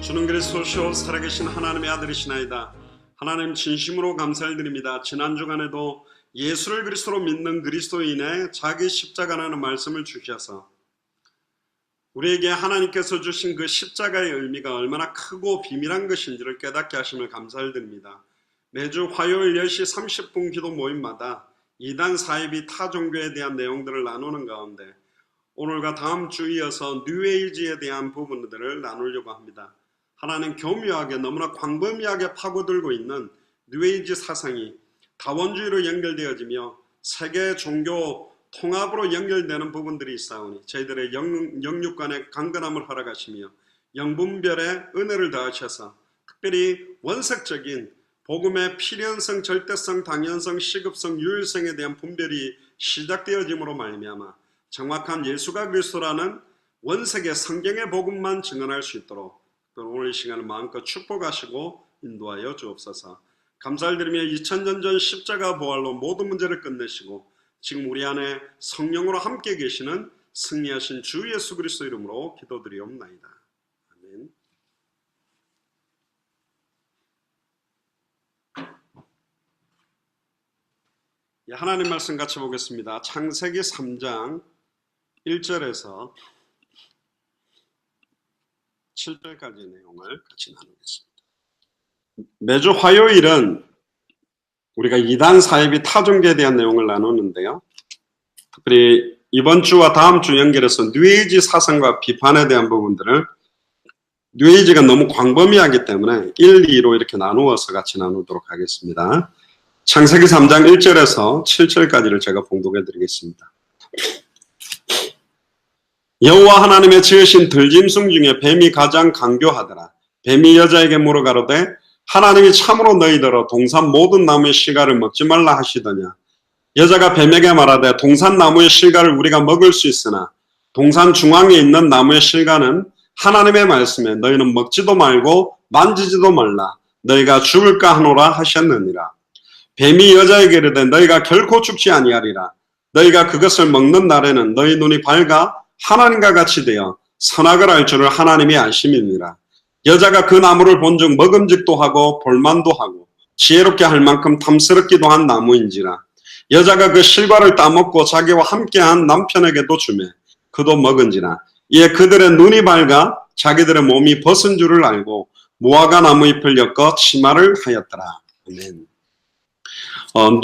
주는 그리스도시요 살아계신 하나님의 아들이시나이다. 하나님 진심으로 감사를 드립니다. 지난 주간에도 예수를 그리스도로 믿는 그리스도인의 자기 십자가라는 말씀을 주셔서 우리에게 하나님께서 주신 그 십자가의 의미가 얼마나 크고 비밀한 것인지를 깨닫게 하심을 감사를 드립니다. 매주 화요일 10시 30분 기도 모임마다 이단 사이비 타 종교에 대한 내용들을 나누는 가운데 오늘과 다음 주 이어서 뉴에이지에 대한 부분들을 나누려고 합니다. 하나는 교묘하게 너무나 광범위하게 파고들고 있는 뉴에이지 사상이 다원주의로 연결되어지며 세계 종교 통합으로 연결되는 부분들이 있사오니 저희들의 영육간의 강건함을 허락하시며 영분별의 은혜를 더하셔서 특별히 원색적인 복음의 필연성, 절대성, 당연성, 시급성, 유일성에 대한 분별이 시작되어짐으로 말미암아 정확한 예수가 그리스도라는 원색의 성경의 복음만 증언할 수 있도록 오늘 이 시간을 마음껏 축복하시고 인도하여 주옵소서. 감사를 드리며 2000년 전 십자가 부활로 모든 문제를 끝내시고 지금 우리 안에 성령으로 함께 계시는 승리하신 주 예수 그리스도 이름으로 기도드리옵나이다. 아멘. 하나님 말씀 같이 보겠습니다. 창세기 3장 1절에서 7절까지 내용을 같이 나누겠습니다. 매주 화요일은 우리가 이단 사이비 타종교에 대한 내용을 나누는데요. 특별히 이번 주와 다음 주 연결해서 뉴에이지 사상과 비판에 대한 부분들을 뉴에이지가 너무 광범위하기 때문에 1, 2로 이렇게 나누어서 같이 나누도록 하겠습니다. 창세기 3장 1절에서 7절까지를 제가 봉독해 드리겠습니다. 여호와 하나님의 지으신 들짐승 중에 뱀이 가장 강교하더라. 뱀이 여자에게 물어가로되 하나님이 참으로 너희더러 동산 모든 나무의 실과를 먹지 말라 하시더냐. 여자가 뱀에게 말하되 동산 나무의 실과를 우리가 먹을 수 있으나 동산 중앙에 있는 나무의 실과는 하나님의 말씀에 너희는 먹지도 말고 만지지도 말라. 너희가 죽을까 하노라 하셨느니라. 뱀이 여자에게 이르되 너희가 결코 죽지 아니하리라. 너희가 그것을 먹는 날에는 너희 눈이 밝아 하나님과 같이 되어 선악을 알 줄을 하나님이 아심이니라. 여자가 그 나무를 본즉 먹음직도 하고 볼만도 하고 지혜롭게 할 만큼 탐스럽기도 한 나무인지라. 여자가 그 실과를 따먹고 자기와 함께한 남편에게도 주매 그도 먹은지라. 이에 그들의 눈이 밝아 자기들의 몸이 벗은 줄을 알고 무화과 나무 잎을 엮어 치마를 하였더라. 아멘.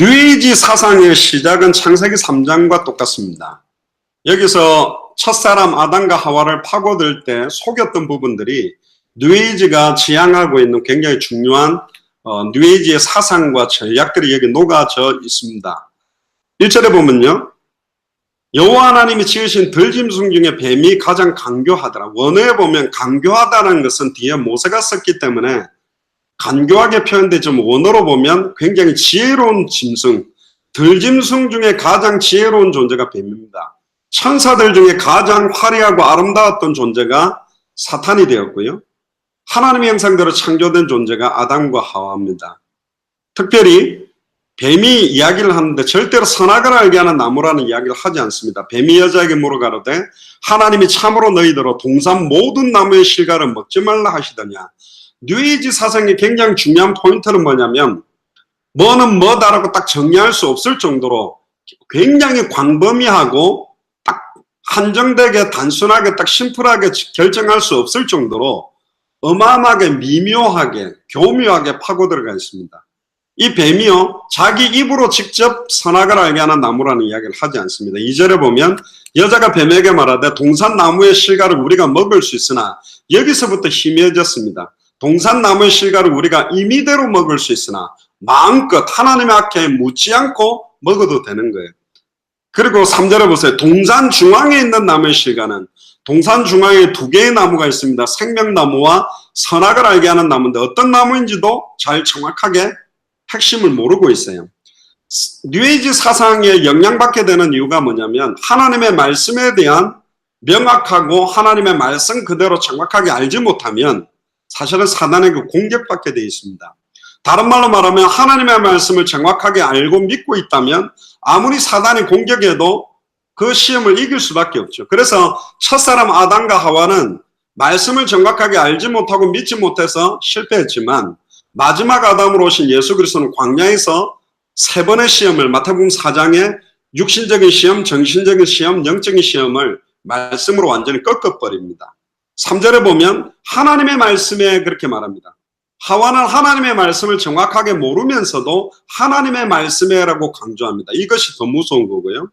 뉴에이지 사상의 시작은 창세기 3장과 똑같습니다. 여기서 첫사람 아담과 하와를 파고들 때 속였던 부분들이 뉴에이지가 지향하고 있는 굉장히 중요한 뉴에이지의 사상과 전략들이 여기 녹아져 있습니다. 1절에 보면요. 여호와 하나님이 지으신 들짐승 중에 뱀이 가장 간교하더라. 원어에 보면 간교하다는 것은 뒤에 모세가 썼기 때문에 간교하게 표현되지만 원어로 보면 굉장히 지혜로운 짐승, 들짐승 중에 가장 지혜로운 존재가 뱀입니다. 천사들 중에 가장 화려하고 아름다웠던 존재가 사탄이 되었고요. 하나님의 형상대로 창조된 존재가 아담과 하와입니다. 특별히 뱀이 이야기를 하는데 절대로 선악을 알게 하는 나무라는 이야기를 하지 않습니다. 뱀이 여자에게 물어가로되 하나님이 참으로 너희더러 동산 모든 나무의 실과를 먹지 말라 하시더냐. 뉴에이지 사상의 굉장히 중요한 포인트는 뭐냐면 뭐는 뭐다라고 딱 정리할 수 없을 정도로 굉장히 광범위하고 한정되게 단순하게 딱 심플하게 결정할 수 없을 정도로 어마어마하게 미묘하게 교묘하게 파고들어가 있습니다. 이 뱀이요 자기 입으로 직접 선악을 알게 하는 나무라는 이야기를 하지 않습니다. 2절에 보면 여자가 뱀에게 말하되 동산 나무의 실과를 우리가 먹을 수 있으나 여기서부터 희미해졌습니다. 동산 나무의 실과를 우리가 임의대로 먹을 수 있으나 마음껏 하나님의 앞에 묻지 않고 먹어도 되는 거예요. 그리고 3절에 보세요. 동산 중앙에 있는 나무의 실과는 동산 중앙에 2개의 나무가 있습니다. 생명나무와 선악을 알게 하는 나무인데 어떤 나무인지도 잘 정확하게 핵심을 모르고 있어요. 뉴에이지 사상에 영향받게 되는 이유가 뭐냐면 하나님의 말씀에 대한 명확하고 하나님의 말씀 그대로 정확하게 알지 못하면 사실은 사단에게 공격받게 되어 있습니다. 다른 말로 말하면 하나님의 말씀을 정확하게 알고 믿고 있다면 아무리 사단이 공격해도 그 시험을 이길 수밖에 없죠. 그래서 첫사람 아담과 하와는 말씀을 정확하게 알지 못하고 믿지 못해서 실패했지만 마지막 아담으로 오신 예수 그리스도는 광야에서 세 번의 시험을 마태복음 4장에 육신적인 시험, 정신적인 시험, 영적인 시험을 말씀으로 완전히 꺾어버립니다. 3절에 보면 하나님의 말씀에 그렇게 말합니다. 하와는 하나님의 말씀을 정확하게 모르면서도 하나님의 말씀에라고 강조합니다. 이것이 더 무서운 거고요.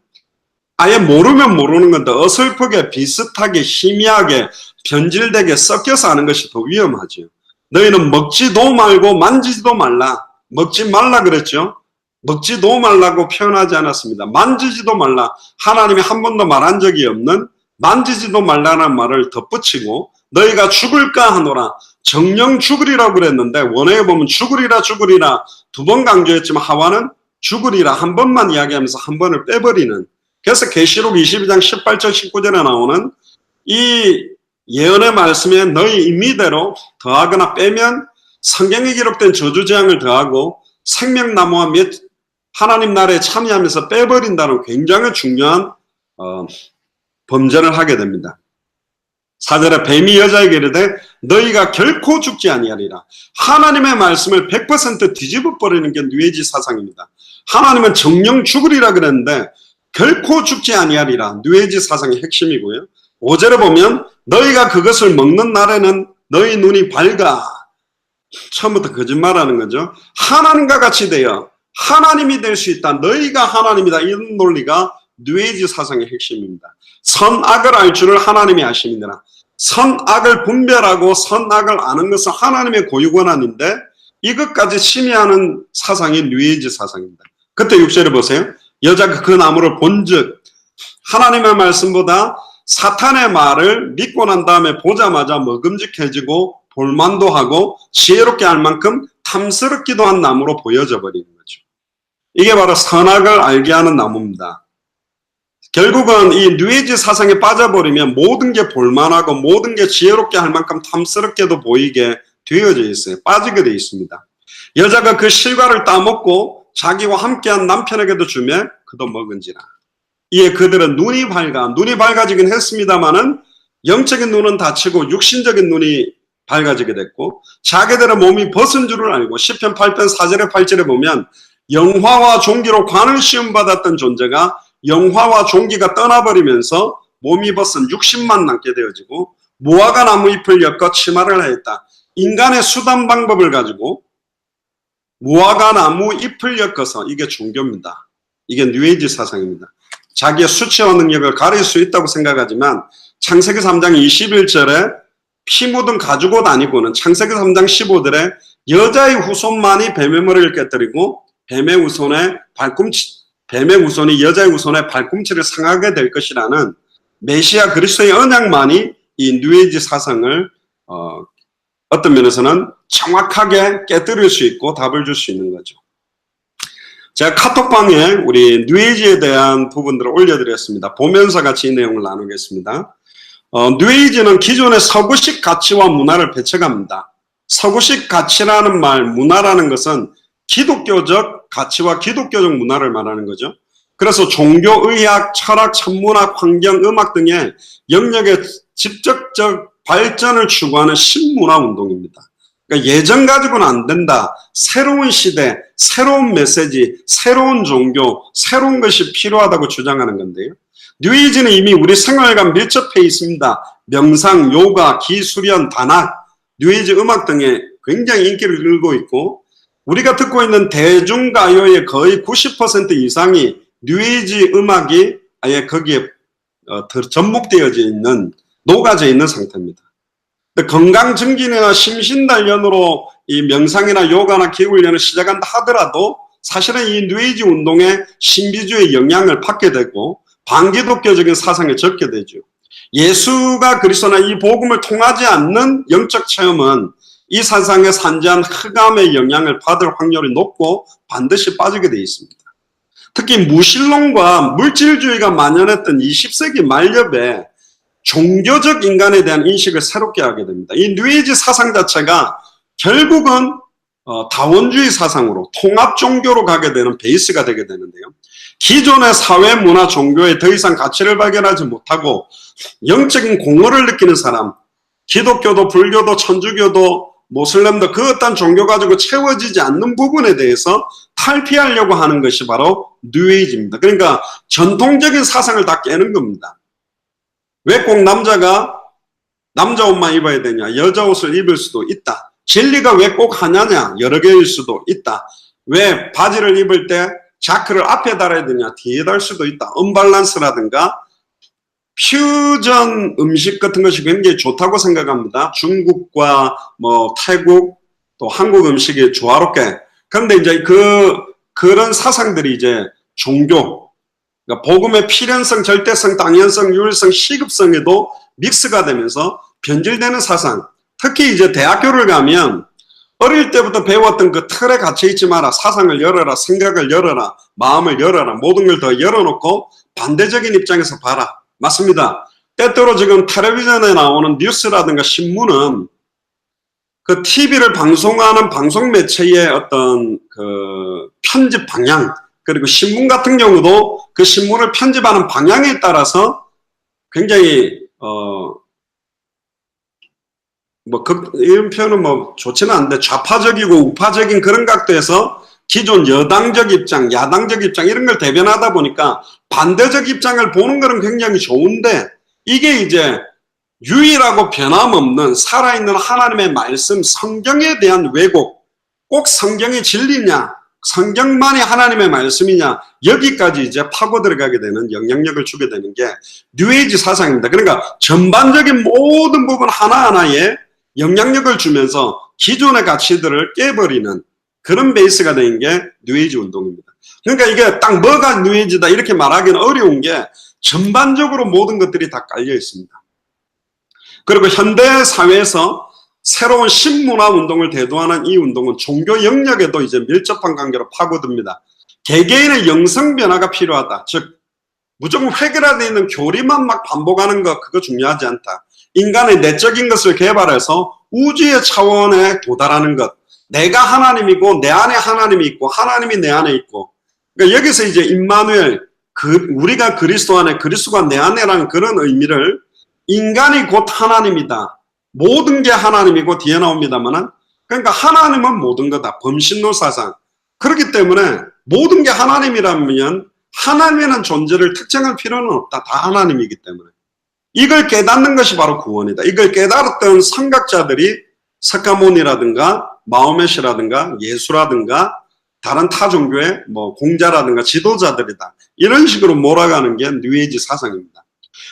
아예 모르면 모르는 건데 어설프게 비슷하게 희미하게 변질되게 섞여서 하는 것이 더 위험하죠. 너희는 먹지도 말고 만지지도 말라. 먹지 말라 그랬죠. 먹지도 말라고 표현하지 않았습니다. 만지지도 말라. 하나님이 한 번도 말한 적이 없는 만지지도 말라는 말을 덧붙이고 너희가 죽을까 하노라. 정령 죽으리라고 그랬는데 원어에 보면 죽으리라 죽으리라 두 번 강조했지만 하와는 죽으리라 한 번만 이야기하면서 한 번을 빼버리는, 그래서 계시록 22장 18절 19절에 나오는 이 예언의 말씀에 너희 임의대로 더하거나 빼면 성경에 기록된 저주재앙을 더하고 생명나무와 몇 하나님 나라에 참여하면서 빼버린다는 굉장히 중요한 범죄를 하게 됩니다. 4절에 뱀이 여자에게 이르되 너희가 결코 죽지 아니하리라. 하나님의 말씀을 100% 뒤집어 버리는 게 뉴에이지 사상입니다. 하나님은 정령 죽으리라 그랬는데 결코 죽지 아니하리라. 뉴에이지 사상의 핵심이고요. 5절에 보면 너희가 그것을 먹는 날에는 너희 눈이 밝아. 처음부터 거짓말하는 거죠. 하나님과 같이 되어 하나님이 될 수 있다. 너희가 하나님이다. 이런 논리가 뉴에이지 사상의 핵심입니다. 선악을 알 줄을 하나님이 아심이니라. 선악을 분별하고 선악을 아는 것은 하나님의 고유권한인데 이것까지 침해하는 사상이 뉴에이지 사상입니다. 그때 6절에 보세요. 여자가 그 나무를 본즉 하나님의 말씀보다 사탄의 말을 믿고 난 다음에 보자마자 먹음직해지고 볼만도 하고 지혜롭게 할 만큼 탐스럽기도 한 나무로 보여져 버리는 거죠. 이게 바로 선악을 알게 하는 나무입니다. 결국은 이 뉴에이지 사상에 빠져버리면 모든 게 볼만하고 모든 게 지혜롭게 할 만큼 탐스럽게도 보이게 되어져 있어요. 빠지게 되어 있습니다. 여자가 그 실과를 따먹고 자기와 함께한 남편에게도 주며 그도 먹은지라. 이에 그들은 눈이 밝아지긴 했습니다마는 영적인 눈은 닫히고 육신적인 눈이 밝아지게 됐고 자기들의 몸이 벗은 줄을 알고 시편 8편 4절에 8절에 보면 영화와 종기로 관을 시험받았던 존재가 영화와 종기가 떠나버리면서 몸이 벗은 육신만 남게 되어지고 무화과 나무 잎을 엮어 치마를 하였다. 인간의 수단 방법을 가지고 무화과 나무 잎을 엮어서, 이게 종교입니다. 이게 뉴에이지 사상입니다. 자기의 수치와 능력을 가릴 수 있다고 생각하지만 창세기 3장 21절에 피 묻은 가죽옷 아니고는 창세기 3장 15절에 여자의 후손만이 뱀의 머리를 깨뜨리고 뱀의 후손이 여자의 후손의 발꿈치를 상하게 될 것이라는 메시아 그리스도의 언약만이 이 뉴에이지 사상을 어떤 면에서는 정확하게 깨뜨릴 수 있고 답을 줄 수 있는 거죠. 제가 카톡방에 우리 뉴에이지에 대한 부분들을 올려드렸습니다. 보면서 같이 이 내용을 나누겠습니다. 뉴에이지는 기존의 서구식 가치와 문화를 배척합니다. 서구식 가치라는 말, 문화라는 것은 기독교적 가치와 기독교적 문화를 말하는 거죠. 그래서 종교, 의학, 철학, 천문학, 환경, 음악 등의 영역의 직접적 발전을 추구하는 신문화 운동입니다. 그러니까 예전 가지고는 안 된다. 새로운 시대, 새로운 메시지, 새로운 종교, 새로운 것이 필요하다고 주장하는 건데요. 뉴에이지는 이미 우리 생활과 밀접해 있습니다. 명상, 요가, 기수련, 단악, 뉴에이지 음악 등에 굉장히 인기를 끌고 있고 우리가 듣고 있는 대중가요의 거의 90% 이상이 뉴에이지 음악이 아예 거기에 접목되어져 있는, 녹아져 있는 상태입니다. 건강증진이나 심신단련으로 이 명상이나 요가나 기후훈련을 시작한다 하더라도 사실은 이 뉴에이지 운동의 신비주의 영향을 받게 되고 반기독교적인 사상에 적게 되죠. 예수가 그리스도나 이 복음을 통하지 않는 영적 체험은 이 사상의 산재한 흑암의 영향을 받을 확률이 높고 반드시 빠지게 되어 있습니다. 특히 무신론과 물질주의가 만연했던 20세기 말엽에 종교적 인간에 대한 인식을 새롭게 하게 됩니다. 이 뉴에이지 사상 자체가 결국은 다원주의 사상으로 통합 종교로 가게 되는 베이스가 되게 되는데요. 기존의 사회, 문화, 종교에 더 이상 가치를 발견하지 못하고 영적인 공허를 느끼는 사람, 기독교도 불교도 천주교도 모슬렘도 그 어떤 종교 가지고 채워지지 않는 부분에 대해서 탈피하려고 하는 것이 바로 뉴에이지입니다. 그러니까 전통적인 사상을 다 깨는 겁니다. 왜 꼭 남자가 남자 옷만 입어야 되냐? 여자 옷을 입을 수도 있다. 진리가 왜 꼭 하나냐? 여러 개일 수도 있다. 왜 바지를 입을 때 자크를 앞에 달아야 되냐? 뒤에 달 수도 있다. 언밸런스라든가 퓨전 음식 같은 것이 굉장히 좋다고 생각합니다. 중국과 뭐 태국 또 한국 음식이 조화롭게. 그런데 이제 그런 사상들이 이제 종교, 그러니까 복음의 필연성, 절대성, 당연성, 유일성, 시급성에도 믹스가 되면서 변질되는 사상. 특히 이제 대학교를 가면 어릴 때부터 배웠던 그 틀에 갇혀 있지 마라. 사상을 열어라. 생각을 열어라. 마음을 열어라. 모든 걸 더 열어놓고 반대적인 입장에서 봐라. 맞습니다. 때때로 지금 텔레비전에 나오는 뉴스라든가 신문은 그 TV를 방송하는 방송 매체의 어떤 그 편집 방향, 그리고 신문 같은 경우도 그 신문을 편집하는 방향에 따라서 굉장히 이런 표현은 뭐 좋지는 않은데 좌파적이고 우파적인 그런 각도에서 기존 여당적 입장, 야당적 입장 이런 걸 대변하다 보니까 반대적 입장을 보는 거는 굉장히 좋은데 이게 이제 유일하고 변함없는 살아있는 하나님의 말씀, 성경에 대한 왜곡, 꼭 성경이 진리냐, 성경만이 하나님의 말씀이냐, 여기까지 이제 파고 들어가게 되는 영향력을 주게 되는 게 뉴에이지 사상입니다. 그러니까 전반적인 모든 부분 하나하나에 영향력을 주면서 기존의 가치들을 깨버리는 그런 베이스가 된 게 뉴에이지 운동입니다. 그러니까 이게 딱 뭐가 뉴에이지다 이렇게 말하기는 어려운 게 전반적으로 모든 것들이 다 깔려 있습니다. 그리고 현대 사회에서 새로운 신문화 운동을 대두하는 이 운동은 종교 영역에도 이제 밀접한 관계로 파고듭니다. 개개인의 영성 변화가 필요하다. 즉 무조건 획일화되어 있는 교리만 막 반복하는 것 그거 중요하지 않다. 인간의 내적인 것을 개발해서 우주의 차원에 도달하는 것. 내가 하나님이고 내 안에 하나님이 있고 하나님이 내 안에 있고. 그러니까 여기서 이제 임마누엘, 우리가 그리스도 안에 그리스도가 내 안에라는 그런 의미를 인간이 곧 하나님이다. 모든 게 하나님이고 뒤에 나옵니다만은 그러니까 하나님은 모든 거다. 범신론 사상. 그렇기 때문에 모든 게 하나님이라면 하나님이라는 존재를 특정할 필요는 없다. 다 하나님이기 때문에. 이걸 깨닫는 것이 바로 구원이다. 이걸 깨달았던 선각자들이 석가모니라든가 마호멧이라든가 예수라든가 다른 타 종교의 뭐 공자라든가 지도자들이다. 이런 식으로 몰아가는 게 뉴에이지 사상입니다.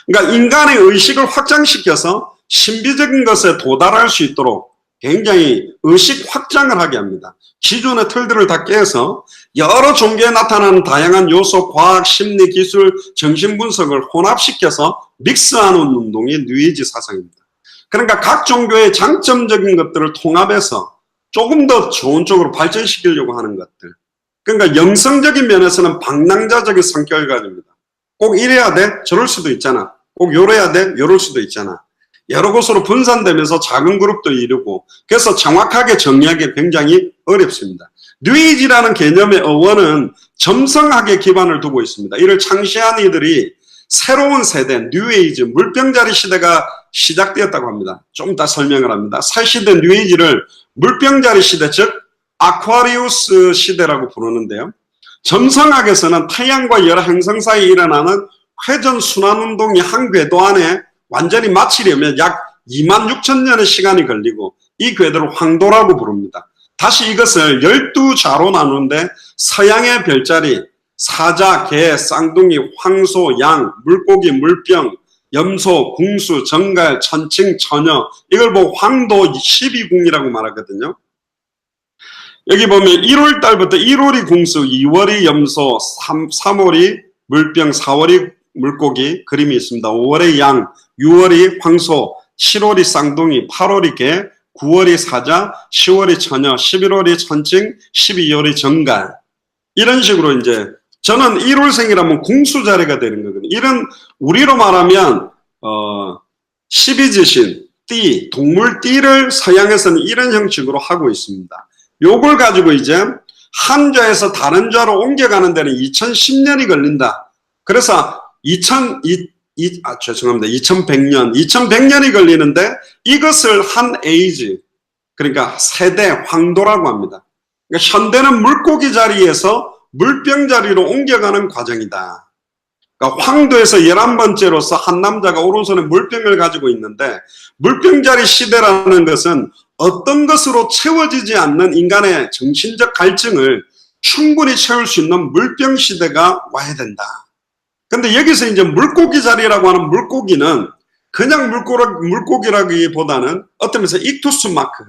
그러니까 인간의 의식을 확장시켜서 신비적인 것에 도달할 수 있도록 굉장히 의식 확장을 하게 합니다. 기존의 틀들을 다 깨서 여러 종교에 나타나는 다양한 요소, 과학, 심리, 기술, 정신분석을 혼합시켜서 믹스하는 운동이 뉴에이지 사상입니다. 그러니까 각 종교의 장점적인 것들을 통합해서 조금 더 좋은 쪽으로 발전시키려고 하는 것들. 그러니까 영성적인 면에서는 방랑자적인 성격을 가집니다. 꼭 이래야 돼? 저럴 수도 있잖아. 꼭 요래야 돼? 요럴 수도 있잖아. 여러 곳으로 분산되면서 작은 그룹도 이루고 그래서 정확하게 정리하기 굉장히 어렵습니다. 뉴에이지라는 개념의 어원은 점성학에 기반을 두고 있습니다. 이를 창시한 이들이 새로운 세대, 뉴에이지, 물병자리 시대가 시작되었다고 합니다. 좀 이따 설명을 합니다. 새 시대 뉴에이지를 물병자리 시대, 즉 아쿠아리우스 시대라고 부르는데요. 점성학에서는 태양과 열 행성 사이에 일어나는 회전 순환운동이 한 궤도 안에 완전히 마치려면 약 26,000년의 시간이 걸리고 이 궤도를 황도라고 부릅니다. 다시 이것을 12자로 나누는데 서양의 별자리, 사자, 개, 쌍둥이, 황소, 양, 물고기, 물병, 염소, 궁수, 정갈, 천칭, 처녀 이걸 보고 황도 12궁이라고 말하거든요. 여기 보면 1월 달부터 1월이 궁수, 2월이 염소, 3월이 물병, 4월이 물고기 그림이 있습니다. 5월에 양, 6월이 황소, 7월이 쌍둥이, 8월이 개, 9월이 사자, 10월이 처녀, 11월이 천칭, 12월이 정갈. 이런 식으로 이제 저는 1월생이라면 궁수자리가 되는 거거든요. 이런 우리로 말하면 12지신, 띠, 동물 띠를 서양에서는 이런 형식으로 하고 있습니다. 요걸 가지고 이제 한 좌에서 다른 좌로 옮겨가는 데는 2010년이 걸린다. 그래서 죄송합니다. 2100년이 걸리는데 이것을 한 에이지, 그러니까 세대 황도라고 합니다. 그러니까 현대는 물고기 자리에서 물병 자리로 옮겨가는 과정이다. 그러니까 황도에서 11번째로서 한 남자가 오른손에 물병을 가지고 있는데, 물병 자리 시대라는 것은 어떤 것으로 채워지지 않는 인간의 정신적 갈증을 충분히 채울 수 있는 물병 시대가 와야 된다. 근데 여기서 이제 물고기 자리라고 하는 물고기는 그냥 물고기라기보다는 어떤 면에서 익투스 마크,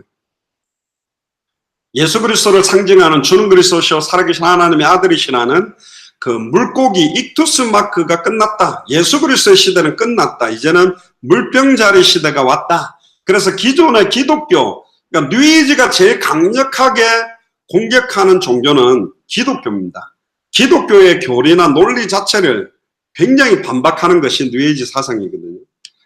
예수 그리스도를 상징하는 주는 그리스도시요 살아계신 하나님의 아들이시라는 그 물고기 익투스 마크가 끝났다. 예수 그리스도의 시대는 끝났다. 이제는 물병 자리 시대가 왔다. 그래서 기존의 기독교, 그러니까 뉴에이지가 제일 강력하게 공격하는 종교는 기독교입니다. 기독교의 교리나 논리 자체를 굉장히 반박하는 것이 뉴에이지 사상이거든요.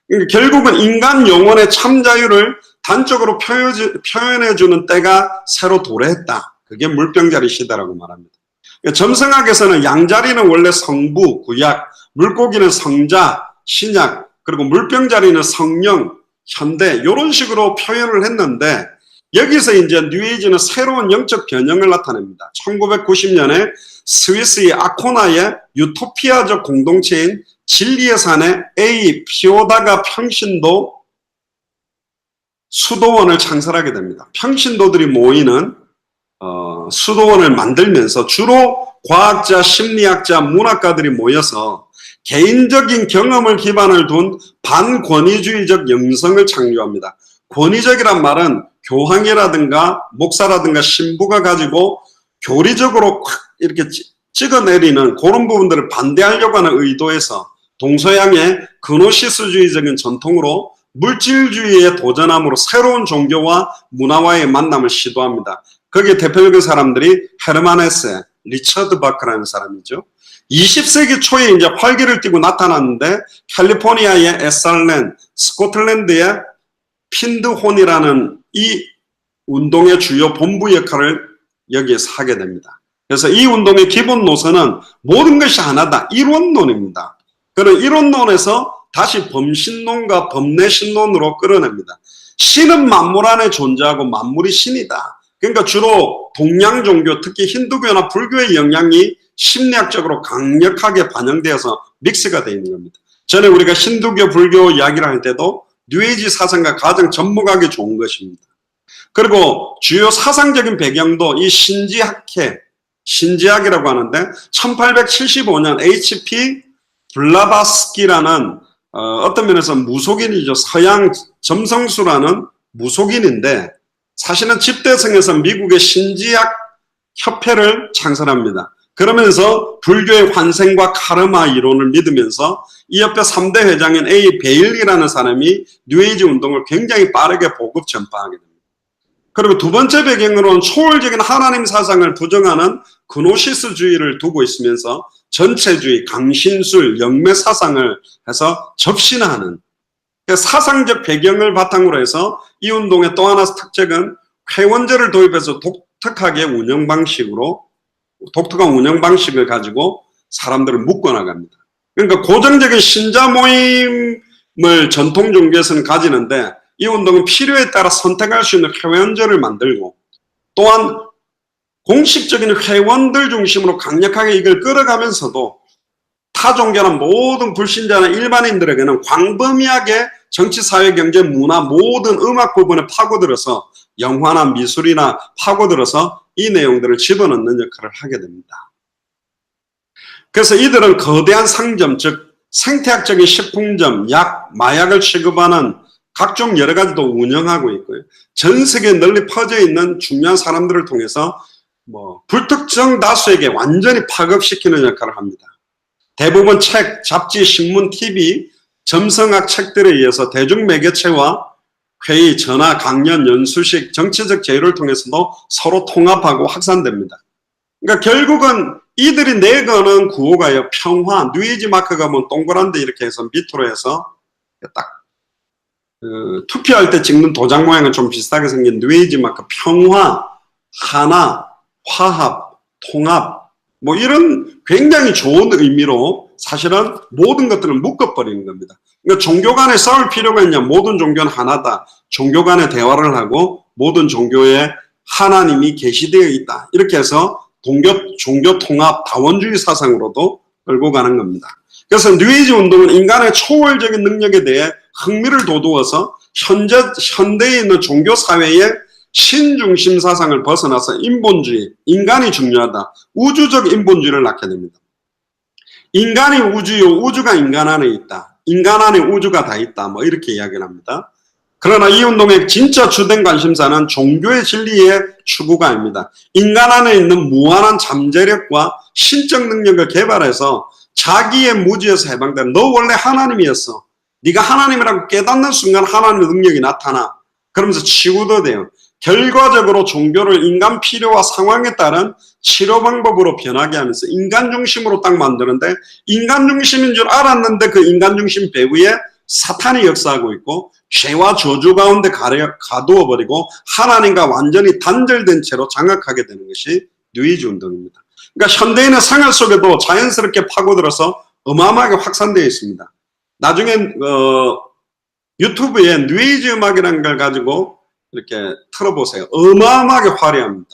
그러니까 결국은 인간 영혼의 참 자유를 단적으로 표현해주는 때가 새로 도래했다. 그게 물병자리 시대라고 말합니다. 그러니까 점성학에서는 양자리는 원래 성부, 구약, 물고기는 성자, 신약, 그리고 물병자리는 성령, 현대, 이런 식으로 표현을 했는데, 여기서 이제 뉴에이지는 새로운 영적 변형을 나타냅니다. 1990년에 스위스의 아코나의 유토피아적 공동체인 진리의 산에 A. 피오다가 평신도 수도원을 창설하게 됩니다. 평신도들이 모이는 수도원을 만들면서 주로 과학자, 심리학자, 문학가들이 모여서 개인적인 경험을 기반을 둔 반권위주의적 영성을 창조합니다. 권위적이란 말은 교황이라든가 목사라든가 신부가 가지고 교리적으로 이렇게 찍어내리는 그런 부분들을 반대하려고 하는 의도에서 동서양의 그노시스주의적인 전통으로 물질주의에 도전함으로 새로운 종교와 문화와의 만남을 시도합니다. 거기에 대표적인 사람들이 헤르만 헤세, 리처드 바크라는 사람이죠. 20세기 초에 이제 활기를 띠고 나타났는데 캘리포니아의 에살렌, 스코틀랜드의 핀드혼이라는 이 운동의 주요 본부 역할을 여기에서 하게 됩니다. 그래서 이 운동의 기본 노선은 모든 것이 하나다. 이론론입니다. 그런 이론론에서 다시 범신론과 범내신론으로 끌어냅니다. 신은 만물 안에 존재하고 만물이 신이다. 그러니까 주로 동양 종교, 특히 힌두교나 불교의 영향이 심리학적으로 강력하게 반영되어서 믹스가 되어 있는 겁니다. 전에 우리가 힌두교, 불교 이야기를 할 때도 뉴에이지 사상과 가장 접목하기 좋은 것입니다. 그리고 주요 사상적인 배경도 이 신지학이라고 하는데 1875년 H.P. 블라바스키라는 어떤 면에서 무속인이죠. 서양 점성수라는 무속인인데 사실은 집대성에서 미국의 신지학 협회를 창설합니다. 그러면서 불교의 환생과 카르마 이론을 믿으면서 이 협회 3대 회장인 A. 베일리라는 사람이 뉴에이지 운동을 굉장히 빠르게 보급 전파하게 됩니다. 그리고 두 번째 배경으로는 초월적인 하나님 사상을 부정하는 그노시스주의를 두고 있으면서 전체주의, 강신술, 영매 사상을 해서 접신하는 사상적 배경을 바탕으로 해서 이 운동의 또 하나 특징은 회원제를 도입해서 독특한 운영 방식을 가지고 사람들을 묶어나갑니다. 그러니까 고정적인 신자 모임을 전통 종교에서는 가지는데 이 운동은 필요에 따라 선택할 수 있는 회원제를 만들고 또한 공식적인 회원들 중심으로 강력하게 이걸 끌어가면서도 타 종교나 모든 불신자나 일반인들에게는 광범위하게 정치, 사회, 경제, 문화 모든 음악 부분에 파고들어서 영화나 미술이나 파고들어서 이 내용들을 집어넣는 역할을 하게 됩니다. 그래서 이들은 거대한 상점, 즉 생태학적인 식품점, 약, 마약을 취급하는 각종 여러 가지도 운영하고 있고요. 전 세계에 널리 퍼져 있는 중요한 사람들을 통해서 불특정 다수에게 완전히 파급시키는 역할을 합니다. 대부분 책, 잡지, 신문, TV, 점성학 책들에 의해서 대중매개체와 회의, 전화, 강연, 연수식, 정치적 제휴를 통해서도 서로 통합하고 확산됩니다. 그러니까 결국은 이들이 내거는 구호가요. 평화, 뉴에이지 마크가 동그란데 이렇게 해서 밑으로 해서 딱 투표할 때 찍는 도장 모양은 좀 비슷하게 생긴 뉴에이지 마크, 평화, 하나, 화합, 통합 이런 굉장히 좋은 의미로 사실은 모든 것들을 묶어버리는 겁니다. 그러니까 종교 간에 싸울 필요가 있냐? 모든 종교는 하나다. 종교 간에 대화를 하고 모든 종교에 하나님이 계시되어 있다. 이렇게 해서 종교 통합 다원주의 사상으로도 끌고 가는 겁니다. 그래서 뉴에이지 운동은 인간의 초월적인 능력에 대해 흥미를 돋우어서 현대에 있는 종교 사회의 신중심 사상을 벗어나서 인본주의, 인간이 중요하다. 우주적 인본주의를 낳게 됩니다. 인간이 우주요, 우주가 인간 안에 있다. 인간 안에 우주가 다 있다. 뭐 이렇게 이야기를 합니다. 그러나 이 운동의 진짜 주된 관심사는 종교의 진리의 추구가 아닙니다. 인간 안에 있는 무한한 잠재력과 신적 능력을 개발해서 자기의 무지에서 해방되는, 너 원래 하나님이었어. 네가 하나님이라고 깨닫는 순간 하나님의 능력이 나타나. 그러면서 치유도 돼요. 결과적으로 종교를 인간 필요와 상황에 따른 치료 방법으로 변하게 하면서 인간 중심으로 딱 만드는데, 인간 중심인 줄 알았는데 그 인간 중심 배후에 사탄이 역사하고 있고 죄와 저주 가운데 가두어 버리고 하나님과 완전히 단절된 채로 장악하게 되는 것이 뉴에이지 운동입니다. 그러니까 현대인의 생활 속에도 자연스럽게 파고들어서 어마어마하게 확산되어 있습니다. 나중에 유튜브에 뉴에이지 음악이라는 걸 가지고 이렇게 틀어보세요. 어마어마하게 화려합니다.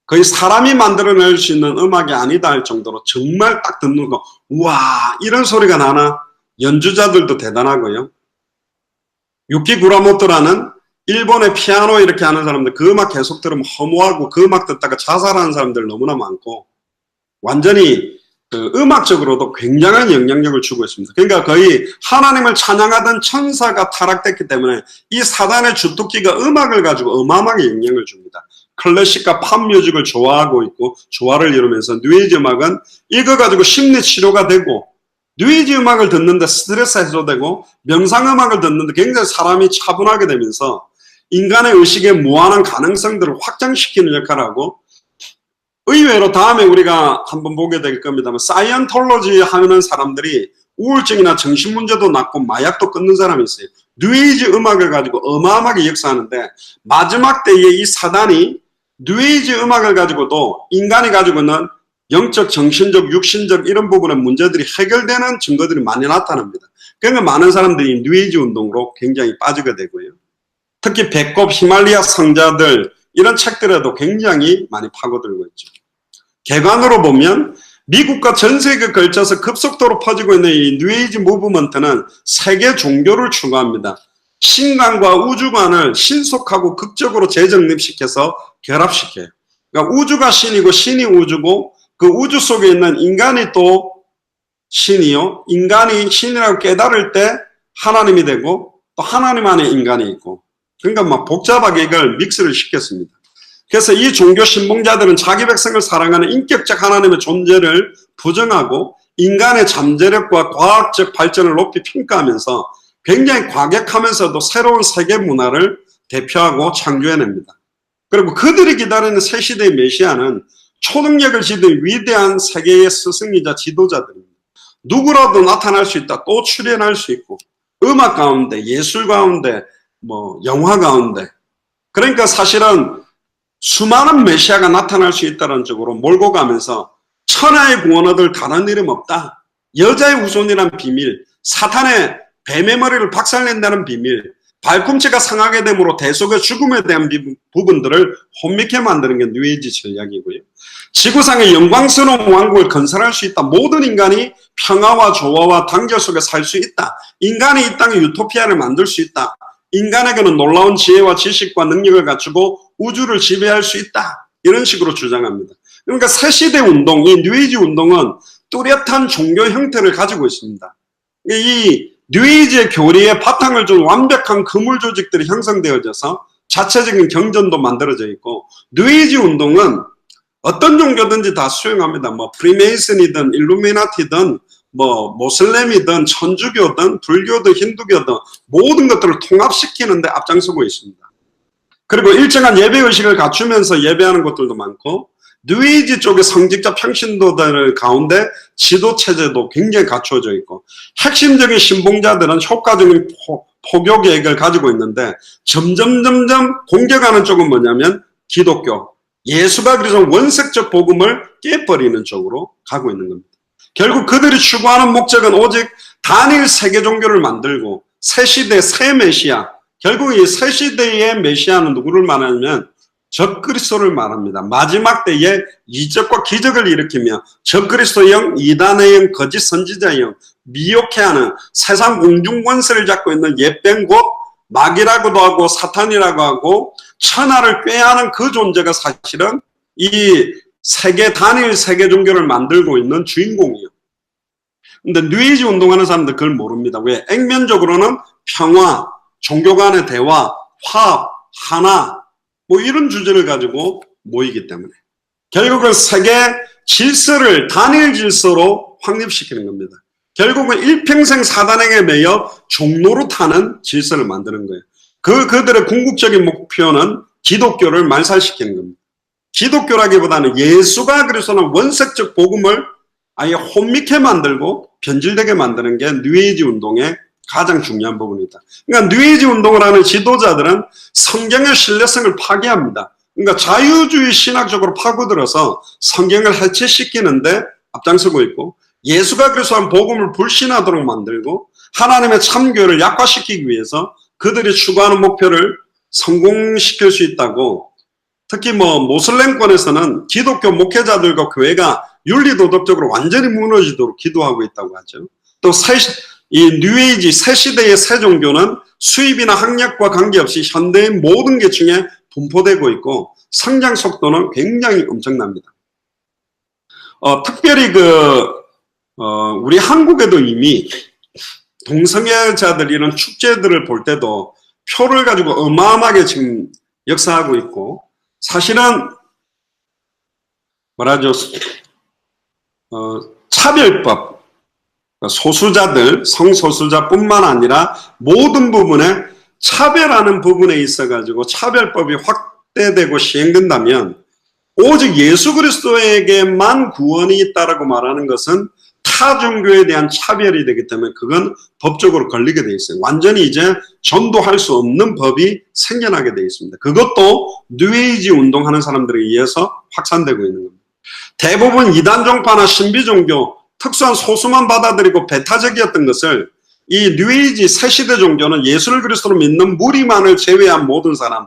거의 사람이 만들어낼 수 있는 음악이 아니다 할 정도로 정말 딱 듣는 거, 우와 이런 소리가 나나. 연주자들도 대단하고요. 유키 구라모토라는 일본의 피아노 이렇게 하는 사람들, 그 음악 계속 들으면 허무하고 그 음악 듣다가 자살하는 사람들 너무나 많고, 완전히 그 음악적으로도 굉장한 영향력을 주고 있습니다. 그러니까 거의 하나님을 찬양하던 천사가 타락됐기 때문에 이 사단의 주특기가 음악을 가지고 어마어마하게 영향을 줍니다. 클래식과 팝 뮤직을 좋아하고 있고 조화를 이루면서 뉴에이지 음악은 이거 가지고 심리 치료가 되고, 뉴에이지 음악을 듣는데 스트레스 해소되고, 명상음악을 듣는데 굉장히 사람이 차분하게 되면서 인간의 의식의 무한한 가능성들을 확장시키는 역할을 하고, 의외로 다음에 우리가 한번 보게 될 겁니다만 사이언톨로지 하는 사람들이 우울증이나 정신문제도 낫고 마약도 끊는 사람이 있어요. 뉴에이지 음악을 가지고 어마어마하게 역사하는데, 마지막 때에 이 사단이 뉴에이지 음악을 가지고도 인간이 가지고 있는 영적, 정신적, 육신적 이런 부분의 문제들이 해결되는 증거들이 많이 나타납니다. 그러니까 많은 사람들이 뉴에이지 운동으로 굉장히 빠지게 되고요. 특히 배꼽, 히말리아 성자들 이런 책들에도 굉장히 많이 파고들고 있죠. 개관으로 보면 미국과 전 세계에 걸쳐서 급속도로 퍼지고 있는 이 뉴에이지 무브먼트는 세계 종교를 추구합니다. 신관과 우주관을 신속하고 극적으로 재정립시켜서 결합시켜요. 그러니까 우주가 신이고 신이 우주고, 그 우주 속에 있는 인간이 또 신이요, 인간이 신이라고 깨달을 때 하나님이 되고, 또 하나님 안에 인간이 있고, 그러니까 막 복잡하게 이걸 믹스를 시켰습니다. 그래서 이 종교 신봉자들은 자기 백성을 사랑하는 인격적 하나님의 존재를 부정하고 인간의 잠재력과 과학적 발전을 높이 평가하면서 굉장히 과격하면서도 새로운 세계 문화를 대표하고 창조해냅니다. 그리고 그들이 기다리는 새 시대의 메시아는 초능력을 지닌 위대한 세계의 스승이자 지도자들입니다. 누구라도 나타날 수 있다. 또 출연할 수 있고, 음악 가운데, 예술 가운데, 뭐 영화 가운데. 그러니까 사실은 수많은 메시아가 나타날 수 있다는 쪽으로 몰고 가면서 천하의 구원 얻을 다른 이름 없다. 여자의 후손이란 비밀, 사탄의 뱀의 머리를 박살낸다는 비밀, 발꿈치가 상하게 됨으로 대속의 죽음에 대한 부분들을 혼미케 만드는 게 뉴에이지 전략이고요. 지구상의 영광스러운 왕국을 건설할 수 있다. 모든 인간이 평화와 조화와 단결 속에 살 수 있다. 인간이 이 땅에 유토피아를 만들 수 있다. 인간에게는 놀라운 지혜와 지식과 능력을 갖추고 우주를 지배할 수 있다. 이런 식으로 주장합니다. 그러니까 새시대 운동, 이 뉴에이지 운동은 뚜렷한 종교 형태를 가지고 있습니다. 이 뉴에이지의 교리에 바탕을 둔 완벽한 그물 조직들이 형성되어져서 자체적인 경전도 만들어져 있고, 뉴에이지 운동은 어떤 종교든지 다 수용합니다. 뭐 프리메이슨이든 일루미나티든 뭐 모슬렘이든 천주교든 불교든 힌두교든 모든 것들을 통합시키는데 앞장서고 있습니다. 그리고 일정한 예배의식을 갖추면서 예배하는 것들도 많고, 뉴에이지 쪽의 성직자 평신도들 가운데 지도체제도 굉장히 갖추어져 있고, 핵심적인 신봉자들은 효과적인 포교 계획을 가지고 있는데, 점점 공격하는 쪽은 뭐냐면 기독교, 예수가 그래서 원색적 복음을 깨버리는 쪽으로 가고 있는 겁니다. 결국 그들이 추구하는 목적은 오직 단일 세계 종교를 만들고 새 시대 새 메시아, 결국 이 새 시대의 메시아는 누구를 말하냐면 적그리스도를 말합니다. 마지막 때에 이적과 기적을 일으키며 적그리스도 영, 이단의 영, 거짓 선지자의 영, 미혹해 하는 세상 공중 권세를 잡고 있는 옛뱀 곧 마귀라고도 하고 사탄이라고 하고 천하를 꾀하는 그 존재가 사실은 이 세계 단일 세계 종교를 만들고 있는 주인공이에요. 근데 뉴에이지 운동하는 사람들 그걸 모릅니다. 왜? 액면적으로는 평화, 종교 간의 대화, 화합, 하나 뭐 이런 주제를 가지고 모이기 때문에 결국은 세계 질서를 단일 질서로 확립시키는 겁니다. 결국은 일평생 사단에게 매여 종로로 타는 질서를 만드는 거예요. 그들의 궁극적인 목표는 기독교를 말살시키는 겁니다. 기독교라기보다는 예수가 그리스도는 원색적 복음을 아예 혼미케 만들고 변질되게 만드는 게 뉴에이지 운동의 가장 중요한 부분이다. 그러니까 뉴에이지 운동을 하는 지도자들은 성경의 신뢰성을 파괴합니다. 그러니까 자유주의 신학적으로 파고들어서 성경을 해체시키는데 앞장서고 있고 예수가 그리스도한 복음을 불신하도록 만들고 하나님의 참교를 약화시키기 위해서 그들이 추구하는 목표를 성공시킬 수 있다고 특히 뭐 모슬렘권에서는 기독교 목회자들과 교회가 윤리도덕적으로 완전히 무너지도록 기도하고 있다고 하죠. 또 이 뉴에이지 새 시대의 새 종교는 수입이나 학력과 관계없이 현대의 모든 계층에 분포되고 있고 성장 속도는 굉장히 엄청납니다. 특별히 우리 한국에도 이미 동성애자들 이런 축제들을 볼 때도 표를 가지고 어마어마하게 지금 역사하고 있고 사실은 뭐라죠? 차별법, 소수자들, 성소수자뿐만 아니라 모든 부분에 차별하는 부분에 있어가지고 차별법이 확대되고 시행된다면 오직 예수 그리스도에게만 구원이 있다라고 말하는 것은 타 종교에 대한 차별이 되기 때문에 그건 법적으로 걸리게 돼 있어요. 완전히 이제 전도할 수 없는 법이 생겨나게 돼 있습니다. 그것도 뉴에이지 운동하는 사람들에 의해서 확산되고 있는 겁니다. 대부분 이단 종파나 신비 종교 특수한 소수만 받아들이고 배타적이었던 것을 이 뉴에이지 새시대 종교는 예수를 그리스도로 믿는 무리만을 제외한 모든 사람,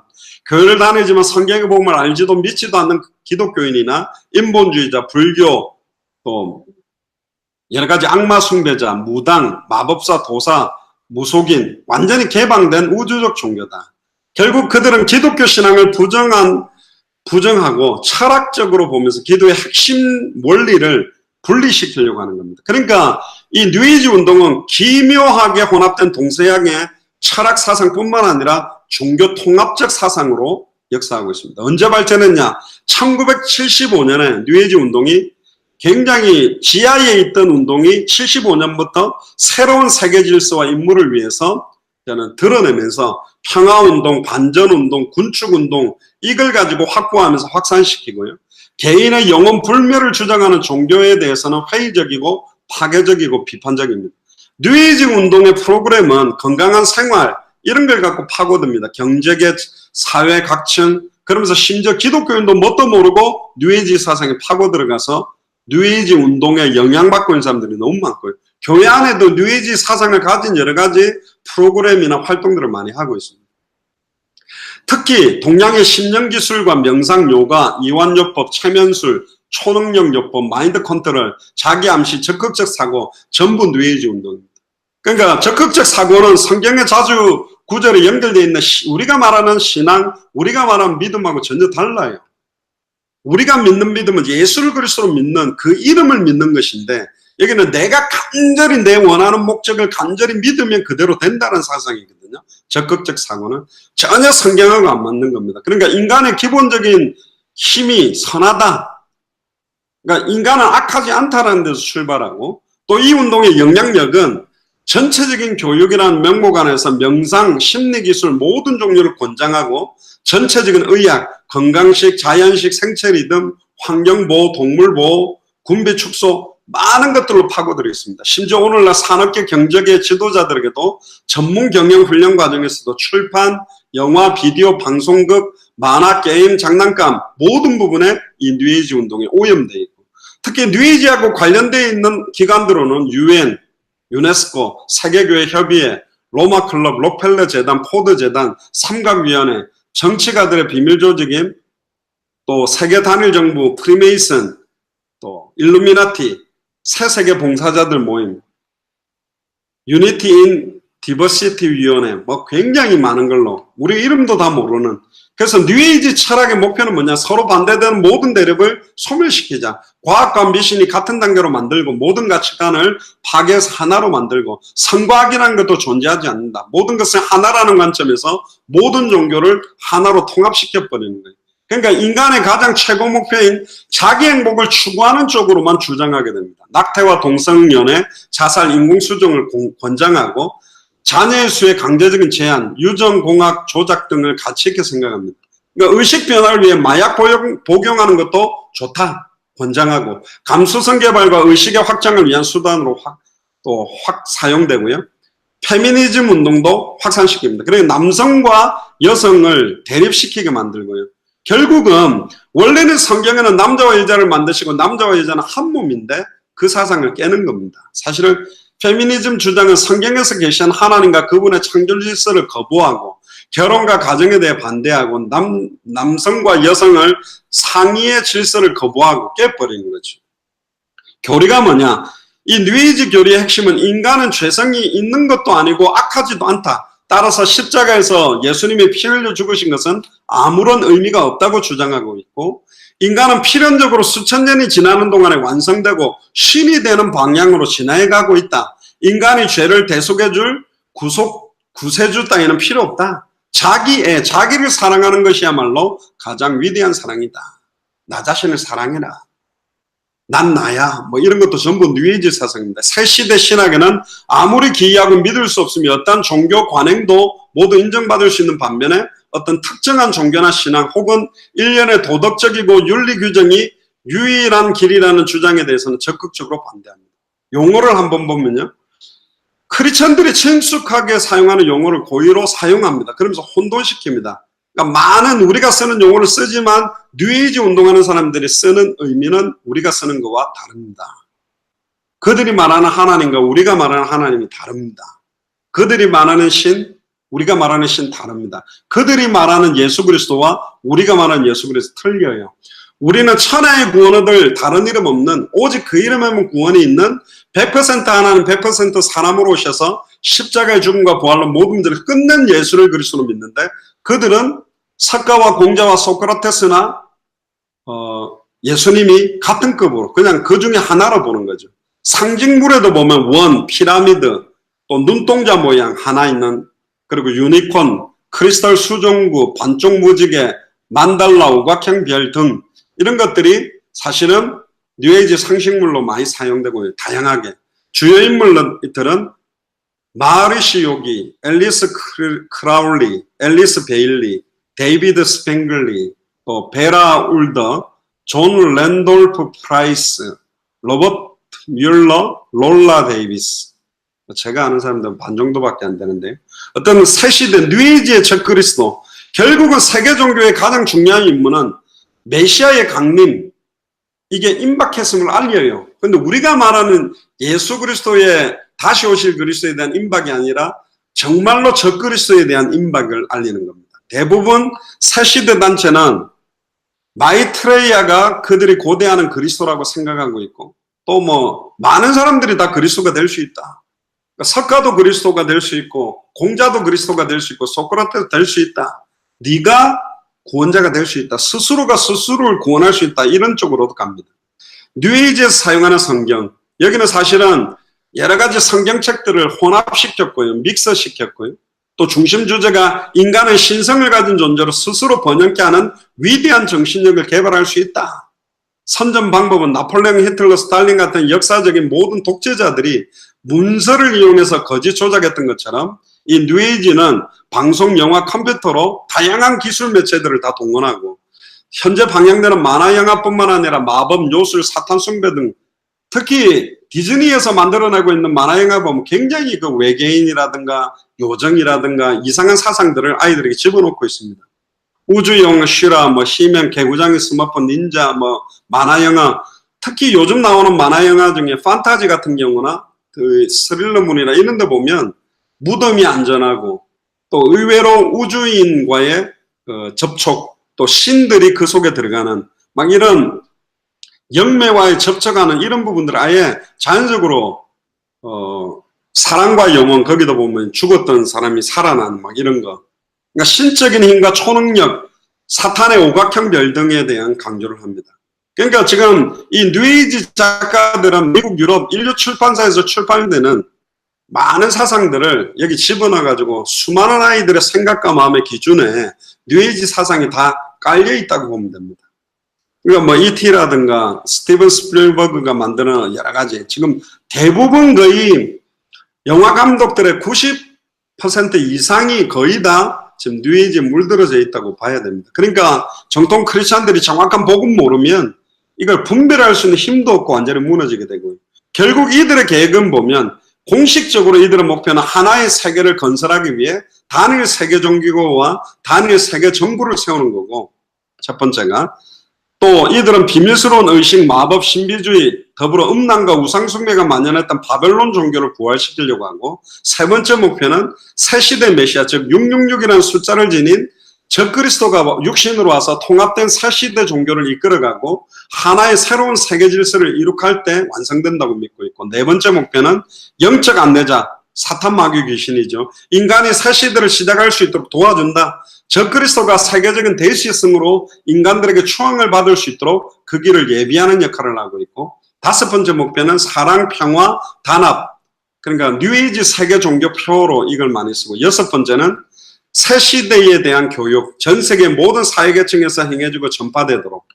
교회를 다니지만 성경의 복음을 알지도 믿지도 않는 기독교인이나 인본주의자, 불교, 또 여러 가지 악마 숭배자, 무당, 마법사, 도사, 무속인, 완전히 개방된 우주적 종교다. 결국 그들은 기독교 신앙을 부정하고 철학적으로 보면서 기도의 핵심 원리를 분리시키려고 하는 겁니다. 그러니까 이 뉴에이지 운동은 기묘하게 혼합된 동서양의 철학 사상뿐만 아니라 종교 통합적 사상으로 역사하고 있습니다. 언제 발전했냐? 1975년에 뉴에이지 운동이 굉장히 지하에 있던 운동이 75년부터 새로운 세계 질서와 임무를 위해서 저는 드러내면서 평화운동, 반전운동, 군축운동 이걸 가지고 확보하면서 확산시키고요. 개인의 영혼 불멸을 주장하는 종교에 대해서는 회의적이고 파괴적이고 비판적입니다. 뉴에이지 운동의 프로그램은 건강한 생활 이런 걸 갖고 파고듭니다. 경제계, 사회 각층 그러면서 심지어 기독교인도 뭣도 모르고 뉴에이지 사상에 파고 들어가서 뉴에이지 운동에 영향받고 있는 사람들이 너무 많고요. 교회 안에도 뉴에이지 사상을 가진 여러 가지 프로그램이나 활동들을 많이 하고 있습니다. 특히 동양의 심령기술과 명상, 요가, 이완요법, 최면술, 초능력요법, 마인드 컨트롤, 자기암시, 적극적 사고 전부 뉴에이지 운동입니다. 그러니까 적극적 사고는 성경에 자주 구절에 연결되어 있는 우리가 말하는 신앙, 우리가 말하는 믿음하고 전혀 달라요. 우리가 믿는 믿음은 예수를 그리스도로 믿는 그 이름을 믿는 것인데 여기는 내가 간절히 내 원하는 목적을 간절히 믿으면 그대로 된다는 사상이거든요. 적극적 사고는 전혀 성경하고 안 맞는 겁니다. 그러니까 인간의 기본적인 힘이 선하다. 그러니까 인간은 악하지 않다라는 데서 출발하고 또 이 운동의 영향력은 전체적인 교육이라는 명목 안에서 명상, 심리기술 모든 종류를 권장하고 전체적인 의학, 건강식, 자연식, 생체 리듬, 환경보호, 동물보호, 군비 축소 많은 것들로 파고들어 있습니다. 심지어 오늘날 산업계 경제계 지도자들에게도 전문 경영 훈련 과정에서도 출판, 영화, 비디오, 방송극, 만화, 게임, 장난감 모든 부분에 이 뉴에이지 운동이 오염되어 있고 특히 뉴에이지하고 관련되어 있는 기관들로는 UN, 유네스코, 세계교회협의회, 로마클럽, 록펠러 재단, 포드 재단, 삼각위원회, 정치가들의 비밀조직인 또 세계단일정부, 프리메이슨, 또 일루미나티, 새세계 봉사자들 모임, 유니티 인 디버시티 위원회, 뭐 굉장히 많은 걸로 우리 이름도 다 모르는. 그래서 뉴에이지 철학의 목표는 뭐냐? 서로 반대되는 모든 대립을 소멸시키자. 과학과 미신이 같은 단계로 만들고 모든 가치관을 파괴해서 하나로 만들고 선과학이라는 것도 존재하지 않는다. 모든 것을 하나라는 관점에서 모든 종교를 하나로 통합시켜버리는 거예요. 그러니까 인간의 가장 최고 목표인 자기 행복을 추구하는 쪽으로만 주장하게 됩니다. 낙태와 동성연애, 자살, 인공수정을 권장하고 자녀의 수의 강제적인 제한, 유전공학 조작 등을 가치 있게 생각합니다. 그러니까 의식 변화를 위해 마약 복용하는 것도 좋다, 권장하고 감수성 개발과 의식의 확장을 위한 수단으로 확 사용되고요. 페미니즘 운동도 확산시킵니다. 그러니까 남성과 여성을 대립시키게 만들고요. 결국은 원래는 성경에는 남자와 여자를 만드시고 남자와 여자는 한 몸인데 그 사상을 깨는 겁니다. 사실은 페미니즘 주장은 성경에서 계시한 하나님과 그분의 창조 질서를 거부하고 결혼과 가정에 대해 반대하고 남성과 여성을 상위의 질서를 거부하고 깨버리는 거죠. 교리가 뭐냐? 이 뉴에이지 교리의 핵심은 인간은 죄성이 있는 것도 아니고 악하지도 않다. 따라서 십자가에서 예수님이 피 흘려 죽으신 것은 아무런 의미가 없다고 주장하고 있고 인간은 필연적으로 수천 년이 지나는 동안에 완성되고 신이 되는 방향으로 진화해 가고 있다. 인간이 죄를 대속해줄 구세주 따위는 필요 없다. 자기를 사랑하는 것이야말로 가장 위대한 사랑이다. 나 자신을 사랑해라. 난 나야. 뭐 이런 것도 전부 뉴에이지 사상입니다. 새 시대 신학에는 아무리 기이하고 믿을 수 없으며 어떤 종교 관행도 모두 인정받을 수 있는 반면에 어떤 특정한 종교나 신앙 혹은 일련의 도덕적이고 윤리 규정이 유일한 길이라는 주장에 대해서는 적극적으로 반대합니다. 용어를 한번 보면요. 크리스천들이 친숙하게 사용하는 용어를 고의로 사용합니다. 그러면서 혼돈시킵니다. 그러니까 많은 우리가 쓰는 용어를 쓰지만 뉴에이지 운동하는 사람들이 쓰는 의미는 우리가 쓰는 것과 다릅니다. 그들이 말하는 하나님과 우리가 말하는 하나님이 다릅니다. 그들이 말하는 신, 우리가 말하는 신 다릅니다. 그들이 말하는 예수 그리스도와 우리가 말하는 예수 그리스도 틀려요. 우리는 천하의 구원 얻을 다른 이름 없는 오직 그 이름에만 구원이 있는 100% 하나님 100% 사람으로 오셔서 십자가의 죽음과 부활로 모든 문제를 끝낸 예수를 그리스도로 믿는데 그들은 석가와 공자와 소크라테스나 예수님이 같은 급으로 그냥 그 중에 하나로 보는 거죠. 상징물에도 보면 원, 피라미드, 또 눈동자 모양 하나 있는 그리고 유니콘, 크리스탈 수정구, 반쪽 무지개, 만달라, 오각형 별 등 이런 것들이 사실은 뉴에이지 상식물로 많이 사용되고 다양하게 주요 인물들은 마리시 요기, 앨리스 크라울리, 앨리스 베일리, 데이비드 스팽글리, 또 베라 울더, 존 랜돌프 프라이스, 로버트 뮬러, 롤라 데이비스. 제가 아는 사람들은 반 정도밖에 안 되는데요. 어떤 새시대 뉴에이지의 첫 그리스도, 결국은 세계 종교의 가장 중요한 임무는 메시아의 강림, 이게 임박했음을 알려요. 근데 우리가 말하는 예수 그리스도의 다시 오실 그리스도에 대한 임박이 아니라 정말로 저 그리스도에 대한 임박을 알리는 겁니다. 대부분 새시대 단체는 마이트레이아가 그들이 고대하는 그리스도라고 생각하고 있고 또 뭐 많은 사람들이 다 그리스도가 될 수 있다. 석가도 그리스도가 될 수 있고 공자도 그리스도가 될 수 있고 소크라테도 될 수 있다. 네가 구원자가 될 수 있다. 스스로가 스스로를 구원할 수 있다. 이런 쪽으로도 갑니다. 뉴에이지에서 사용하는 성경, 여기는 사실은 여러 가지 성경책들을 혼합시켰고요. 믹서시켰고요. 또 중심 주제가 인간은 신성을 가진 존재로 스스로 번영케 하는 위대한 정신력을 개발할 수 있다. 선전 방법은 나폴레옹, 히틀러, 스탈린 같은 역사적인 모든 독재자들이 문서를 이용해서 거짓 조작했던 것처럼 이 뉴에이지는 방송, 영화, 컴퓨터로 다양한 기술 매체들을 다 동원하고 현재 방영되는 만화 영화뿐만 아니라 마법, 요술, 사탄 숭배 등 특히 디즈니에서 만들어내고 있는 만화 영화 보면 굉장히 그 외계인이라든가 요정이라든가 이상한 사상들을 아이들에게 집어넣고 있습니다. 우주용, 슈라, 뭐 시면, 개구장이, 스마트폰, 닌자, 뭐 만화 영화 특히 요즘 나오는 만화 영화 중에 판타지 같은 경우나 그 스릴러물이나 이런 데 보면 무덤이 안전하고 또 의외로 우주인과의 접촉, 또 신들이 그 속에 들어가는 막 이런 영매와의 접촉하는 이런 부분들 아예 자연적으로 사랑과 영혼, 거기도 보면 죽었던 사람이 살아난 막 이런 거. 그러니까 신적인 힘과 초능력, 사탄의 오각형 별 등에 대한 강조를 합니다. 그러니까 지금 이 뉴에이지 작가들은 미국, 유럽, 인류 출판사에서 출판되는 많은 사상들을 여기 집어넣어가지고 수많은 아이들의 생각과 마음의 기준에 뉴에이지 사상이 다 깔려 있다고 보면 됩니다. 그러니까 뭐 E.T.라든가 스티븐 스필버그가 만드는 여러 가지, 지금 대부분 거의 영화 감독들의 90% 이상이 거의 다 지금 뉴에이지에 물들어져 있다고 봐야 됩니다. 그러니까 정통 크리스찬들이 정확한 복음 모르면 이걸 분별할 수 있는 힘도 없고 완전히 무너지게 되고요. 결국 이들의 계획은 보면 공식적으로 이들의 목표는 하나의 세계를 건설하기 위해 단일 세계 종교와 단일 세계 정부를 세우는 거고, 첫 번째가 또 이들은 비밀스러운 의식, 마법, 신비주의, 더불어 음란과 우상숭배가 만연했던 바벨론 종교를 부활시키려고 하고, 세 번째 목표는 새시대 메시아, 즉 666이라는 숫자를 지닌 적그리스도가 육신으로 와서 통합된 새시대 종교를 이끌어가고 하나의 새로운 세계 질서를 이룩할 때 완성된다고 믿고 있고, 네 번째 목표는 영적 안내자, 사탄 마귀 귀신이죠. 인간이 새시대를 시작할 수 있도록 도와준다. 적그리스도가 세계적인 대시성으로 인간들에게 추앙을 받을 수 있도록 그 길을 예비하는 역할을 하고 있고, 다섯 번째 목표는 사랑, 평화, 단합, 그러니까 뉴에이지 세계 종교표로 이걸 많이 쓰고, 여섯 번째는 새 시대에 대한 교육, 전 세계 모든 사회계층에서 행해지고 전파되도록,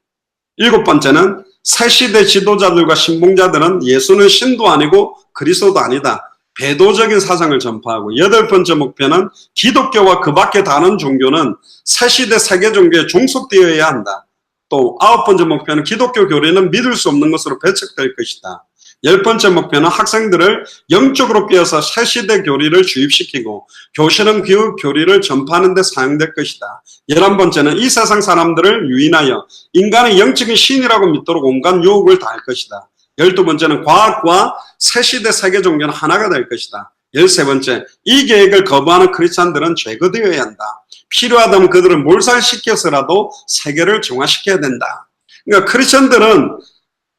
일곱 번째는 새 시대 지도자들과 신봉자들은 예수는 신도 아니고 그리스도도 아니다, 배도적인 사상을 전파하고, 여덟 번째 목표는 기독교와 그 밖의 다른 종교는 새시대 세계 종교에 종속되어야 한다. 또 아홉 번째 목표는 기독교 교리는 믿을 수 없는 것으로 배척될 것이다. 열 번째 목표는 학생들을 영적으로 깨어서 새시대 교리를 주입시키고 교실은 그 교리를 전파하는 데 사용될 것이다. 11번째는 이 세상 사람들을 유인하여 인간의 영적인 신이라고 믿도록 온갖 유혹을 다할 것이다. 12번째는 과학과 새시대 세계 종교는 하나가 될 것이다. 13번째, 이 계획을 거부하는 크리스찬들은 제거되어야 한다. 필요하다면 그들을 몰살시켜서라도 세계를 정화시켜야 된다. 그러니까 크리스찬들은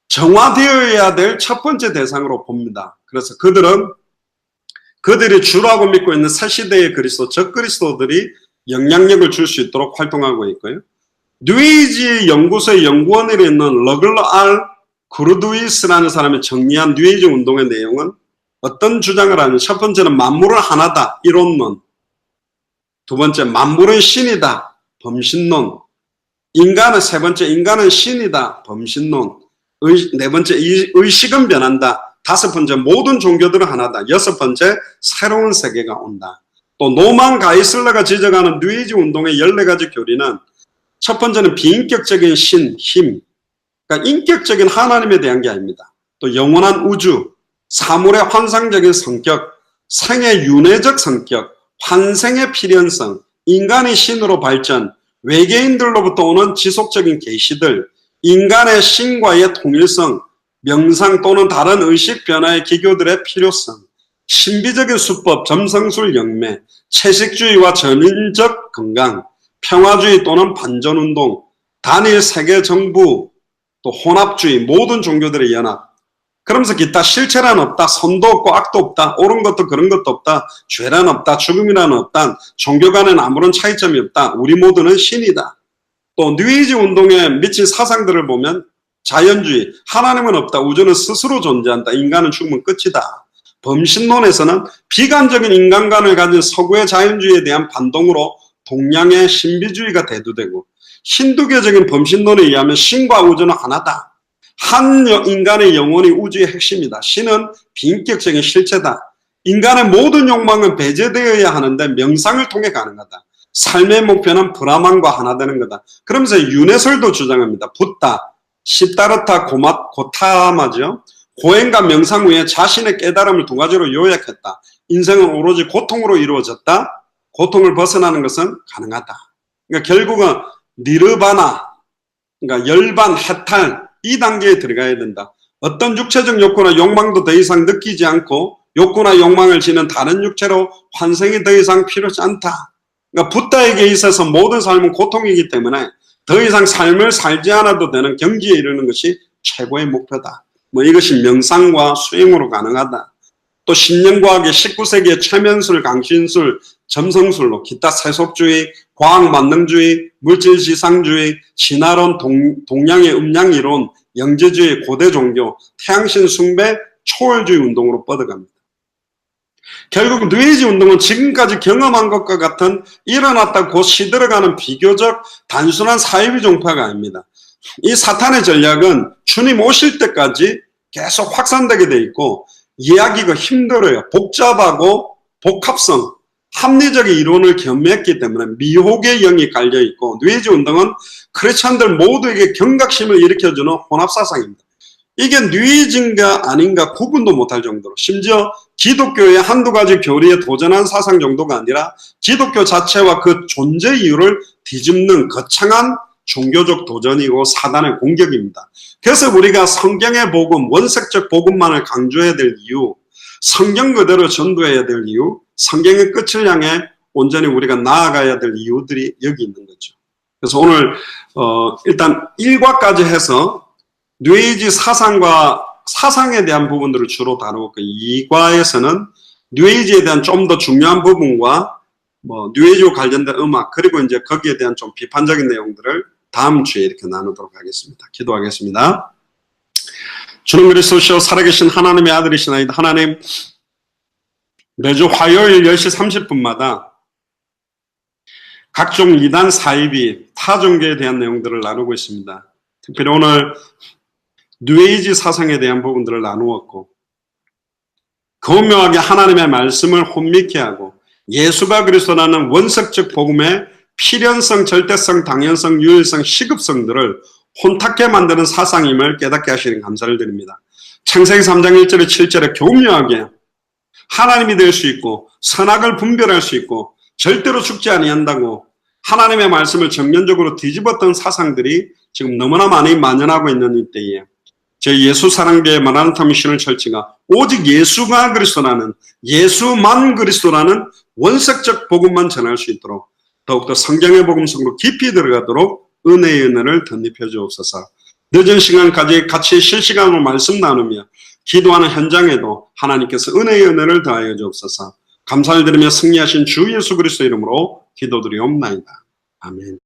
정화되어야 될 첫 번째 대상으로 봅니다. 그래서 그들이 주라고 믿고 있는 새시대의 그리스도, 적그리스도들이 영향력을 줄 수 있도록 활동하고 있고요. 뉴에이지 연구소의 연구원으로 있는 러글러 R. 그루드위스라는 사람이 정리한 뉴에이지 운동의 내용은 어떤 주장을 하냐면, 첫 번째는 만물은 하나다, 이론론. 두 번째, 만물은 신이다, 범신론. 세 번째, 인간은 신이다, 범신론. 네 번째, 의식은 변한다. 다섯 번째, 모든 종교들은 하나다. 여섯 번째, 새로운 세계가 온다. 또 노만 가이슬러가 지적하는 뉴에이지 운동의 14가지 교리는, 첫 번째는 비인격적인 신, 힘. 그러니까 인격적인 하나님에 대한 게 아닙니다. 또 영원한 우주, 사물의 환상적인 성격, 생의 윤회적 성격, 환생의 필연성, 인간의 신으로 발전, 외계인들로부터 오는 지속적인 계시들, 인간의 신과의 통일성, 명상 또는 다른 의식 변화의 기교들의 필요성, 신비적인 수법, 점성술 영매, 채식주의와 전인적 건강, 평화주의 또는 반전운동, 단일 세계 정부, 또 혼합주의, 모든 종교들의 연합. 그러면서 기타 실체란 없다, 선도 없고 악도 없다, 옳은 것도 그런 것도 없다, 죄란 없다, 죽음이란 없다, 종교 간에는 아무런 차이점이 없다, 우리 모두는 신이다. 또 뉴에이지 운동에 미친 사상들을 보면 자연주의, 하나님은 없다, 우주는 스스로 존재한다, 인간은 죽으면 끝이다. 범신론에서는 비관적인 인간관을 가진 서구의 자연주의에 대한 반동으로 동양의 신비주의가 대두되고, 힌두교적인 범신론에 의하면 신과 우주는 하나다. 한 인간의 영혼이 우주의 핵심이다. 신은 비인격적인 실체다. 인간의 모든 욕망은 배제되어야 하는데 명상을 통해 가능하다. 삶의 목표는 브라만과 하나 되는 거다. 그러면서 윤회설도 주장합니다. 붓다, 시다르타 고타마죠. 고행과 명상 후에 자신의 깨달음을 두 가지로 요약했다. 인생은 오로지 고통으로 이루어졌다. 고통을 벗어나는 것은 가능하다. 그러니까 결국은 니르바나, 그러니까 열반, 해탈, 이 단계에 들어가야 된다. 어떤 육체적 욕구나 욕망도 더 이상 느끼지 않고 욕구나 욕망을 지는 다른 육체로 환생이 더 이상 필요하지 않다. 그러니까 붓다에게 있어서 모든 삶은 고통이기 때문에 더 이상 삶을 살지 않아도 되는 경지에 이르는 것이 최고의 목표다. 이것이 명상과 수행으로 가능하다. 또 신념과학의 19세기의 최면술, 강신술, 점성술로 기타 세속주의, 과학만능주의, 물질지상주의, 진화론, 동양의 음양이론, 영재주의, 고대 종교, 태양신 숭배, 초월주의 운동으로 뻗어갑니다. 결국 뉴에이지 운동은 지금까지 경험한 것과 같은 일어났다 곧 시들어가는 비교적 단순한 사이비 종파가 아닙니다. 이 사탄의 전략은 주님 오실 때까지 계속 확산되게 돼 있고 이해하기가 힘들어요. 복잡하고 복합성, 합리적인 이론을 겸했기 때문에 미혹의 영이 깔려있고 뉴에이지 운동은 크리스천들 모두에게 경각심을 일으켜주는 혼합사상입니다. 이게 뉴에이지인가 아닌가 구분도 못할 정도로 심지어 기독교의 한두 가지 교리에 도전한 사상 정도가 아니라 기독교 자체와 그 존재 이유를 뒤집는 거창한 종교적 도전이고 사단의 공격입니다. 그래서 우리가 성경의 복음, 원색적 복음만을 강조해야 될 이유, 성경 그대로 전도해야 될 이유, 성경의 끝을 향해 온전히 우리가 나아가야 될 이유들이 여기 있는 거죠. 그래서 오늘 일단 1과까지 해서 뉴에이지 사상과 사상에 대한 부분들을 주로 다루고 2과에서는 뉴에이지에 대한 좀 더 중요한 부분과 뉴에이지와 관련된 음악 그리고 이제 거기에 대한 좀 비판적인 내용들을 다음 주에 이렇게 나누도록 하겠습니다. 기도하겠습니다. 주님 그리스도시여 살아계신 하나님의 아들이시나이다. 하나님 매주 화요일 10시 30분마다 각종 이단 사이비 타종교에 대한 내용들을 나누고 있습니다. 특별히 오늘 뉴에이지 사상에 대한 부분들을 나누었고 교묘하게 하나님의 말씀을 혼미케 하고 예수가 그리스도라는 원색적 복음의 필연성, 절대성, 당연성, 유일성, 시급성들을 혼탁게 만드는 사상임을 깨닫게 하시는 감사를 드립니다. 창세기 3장 1절에 7절에 교묘하게 하나님이 될 수 있고 선악을 분별할 수 있고 절대로 죽지 아니한다고 하나님의 말씀을 정면적으로 뒤집었던 사상들이 지금 너무나 많이 만연하고 있는 이때에 저희 예수사랑교회 마라나타 미션을 철치가 오직 예수가 그리스도라는 예수만 그리스도라는 원색적 복음만 전할 수 있도록 더욱더 성경의 복음 속으로 깊이 들어가도록 은혜의 은혜를 덧입혀 주옵소서. 늦은 시간까지 같이 실시간으로 말씀 나누며 기도하는 현장에도 하나님께서 은혜의 은혜를 더하여 주옵소서. 감사를 드리며 승리하신 주 예수 그리스도 이름으로 기도드리옵나이다. 아멘.